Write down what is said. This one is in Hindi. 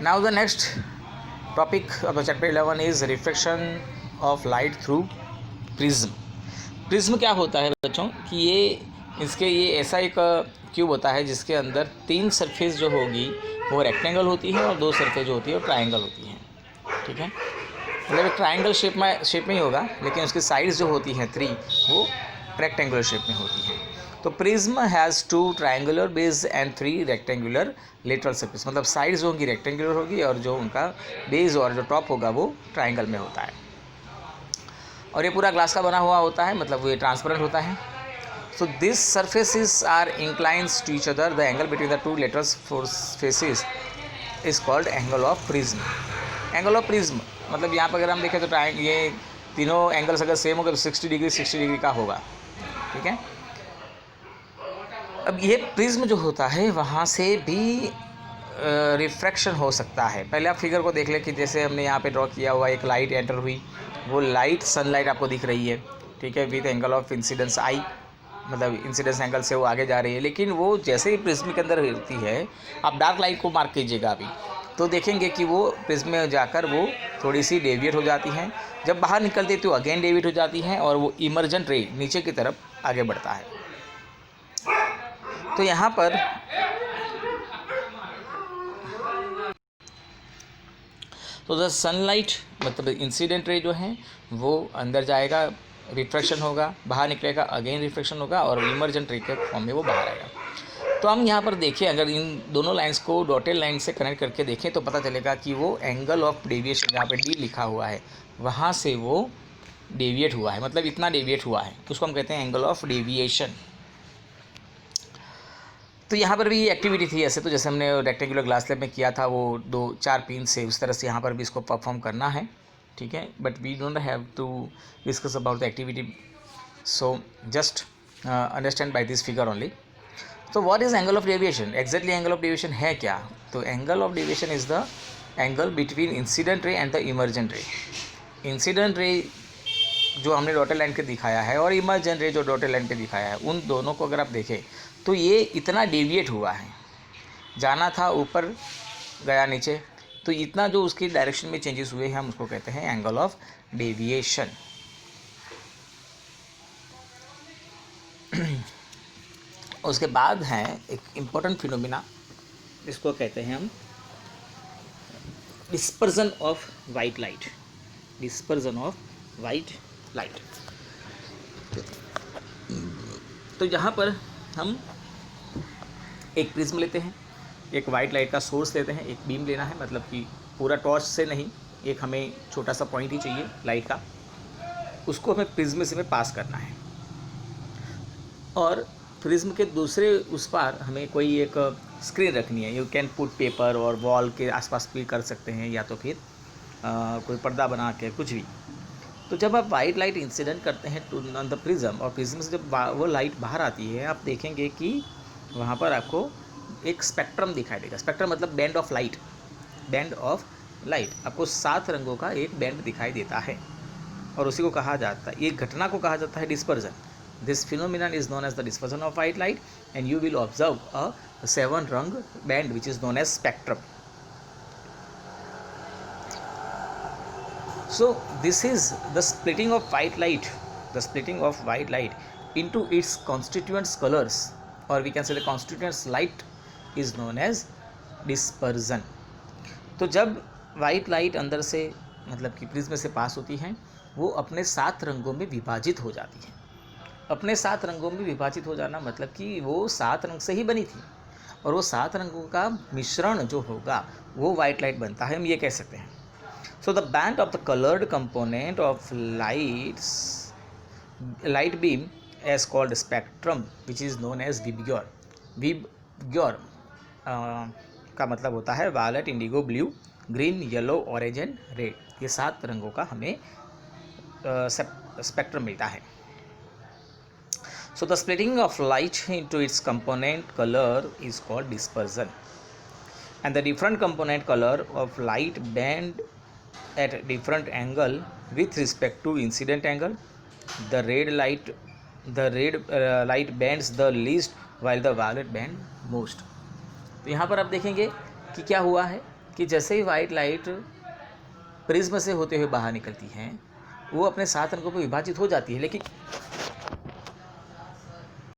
Now the next topic of the chapter 11 is reflection of light through prism. Prism क्या होता है बच्चों कि ये ऐसा एक क्यूब होता है जिसके अंदर 3 सरफेस जो होगी वो रेक्टेंगल होती है और 2 सरफेस जो होती है वो ट्रायंगल होती हैं, ठीक है। मतलब एक ट्रायंगल शेप में ही होगा, लेकिन उसकी साइड्स जो होती हैं 3 वो रेक्टेंगुलर शेप में होती हैं। तो prism has 2 triangular base and 3 rectangular lateral surface, मतलब साइड्स जो होंगी रेक्टेंगुलर होगी और जो उनका बेस और जो टॉप होगा वो ट्रायंगल में होता है। और ये पूरा ग्लास का बना हुआ होता है, मतलब ये ट्रांसपेरेंट होता है। So this surfaces are inclines to each other, the angle between the 2 lateral faces is called angle of prism. Angle of prism मतलब यहाँ पर अगर हम देखें तो ये तीनों एंगल्स अगर सेम होगा तो 60 डिग्री का होगा, ठीक है। अब ये प्रिज्म जो होता है वहाँ से भी रिफ्रैक्शन हो सकता है। पहले आप फिगर को देख लें कि जैसे हमने यहाँ पे ड्रॉ किया हुआ एक लाइट एंटर हुई, वो लाइट सनलाइट आपको दिख रही है, ठीक है, विद एंगल ऑफ इंसिडेंस आई, मतलब इंसिडेंस एंगल से वो आगे जा रही है। लेकिन वो जैसे ही प्रिज्म के अंदर रहती है, आप डार्क लाइट को मार्क कीजिएगा अभी, तो देखेंगे कि वो प्रिज्म में जाकर वो थोड़ी सी डेविएट हो जाती हैं। जब बाहर निकलती तो अगेन डेविएट हो जाती हैं और वो इमर्जेंट रे नीचे की तरफ आगे बढ़ता है। तो यहाँ पर तो द सनलाइट मतलब इंसिडेंट रे जो है वो अंदर जाएगा, रिफ्रैक्शन होगा, बाहर निकलेगा, अगेन रिफ्रैक्शन होगा और इमर्जेंट रे के फॉर्म में वो बाहर आएगा। तो हम यहाँ पर देखें, अगर इन दोनों लाइंस को डॉटेड लाइन से कनेक्ट करके देखें तो पता चलेगा कि वो एंगल ऑफ डेविएशन जहाँ पे डी लिखा हुआ है वहाँ से वो डेविएट हुआ है, मतलब इतना डेविएट हुआ है, उसको हम कहते हैं एंगल ऑफ डेविएशन। तो यहाँ पर भी ये एक्टिविटी थी ऐसे, तो जैसे हमने रेक्टेंगुलर ग्लास लैब में किया था वो 2-4 पिन से, उस तरह से यहाँ पर भी इसको परफॉर्म करना है, ठीक है। But we don't have to discuss about the activity, so just understand by this figure only. तो what is angle of deviation? Exactly angle of deviation है क्या? तो angle of deviation is the angle between incident ray and the emergent ray. Incident ray जो हमने डॉटेड लाइन पे दिखाया है और इमर्जेंट रे जो डॉटेड लाइन पे दिखाया है, उन दोनों को अगर आप देखें तो ये इतना डेविएट हुआ है, जाना था ऊपर गया नीचे, तो इतना जो उसकी डायरेक्शन में चेंजेस हुए हैं हम उसको कहते हैं एंगल ऑफ डेविएशन। उसके बाद है एक इम्पोर्टेंट फिनोमिना, इसको कहते हैं हम dispersion of white light. Dispersion of white light. तो यहाँ पर हम एक प्रिज्म लेते हैं, एक वाइट लाइट का सोर्स लेते हैं, एक बीम लेना है, मतलब कि पूरा टॉर्च से नहीं, एक हमें छोटा सा पॉइंट ही चाहिए लाइट का, उसको हमें प्रिज्म से में पास करना है। और प्रिज्म के दूसरे उस पार हमें कोई एक स्क्रीन रखनी है। यू कैन पुट पेपर और वॉल के आसपास भी कर सकते हैं, या तो फिर कोई पर्दा बना के कुछ भी। तो जब आप वाइट लाइट इंसिडेंट करते हैं टू ऑन द प्रिज्म, और प्रिज्म से जब वो लाइट बाहर आती है, आप देखेंगे कि वहाँ पर आपको एक स्पेक्ट्रम दिखाई देगा। स्पेक्ट्रम मतलब band of light. Band of light, आपको 7 रंगों का एक बैंड दिखाई देता है, और उसी को कहा जाता है, ये घटना को कहा जाता है dispersion. This phenomenon is known as the dispersion of white light, and you will observe a 7 रंग band which is known as spectrum. So this is the splitting of white light, into its constituent colors, or we can say the constituent light is known as dispersion. तो जब वाइट लाइट अंदर से मतलब कि प्रिज्म से पास होती हैं, वो अपने 7 रंगों में विभाजित हो जाती हैं। अपने 7 रंगों में विभाजित हो जाना मतलब कि वो 7 रंग से ही बनी थी, और वो 7 रंगों का मिश्रण जो होगा वो वाइट लाइट बनता है, हम ये कह सकते हैं। So the band of the colored component of light beam is called spectrum, which is known as Vibgyor. Vibgyor का मतलब होता है violet, indigo, blue, green, yellow, orange and red. ये 7 रंगों का हमें स्पेक्ट्रम मिलता है। So the splitting of light into its component color is called dispersion, and the different component color of light band at different angle with respect to incident angle. The red light bends the least while the violet bend most. तो यहाँ पर आप देखेंगे कि क्या हुआ है कि जैसे ही वाइट लाइट प्रिज्म से होते हुए बाहर निकलती हैं वो अपने 7 रंगों में विभाजित हो जाती है, लेकिन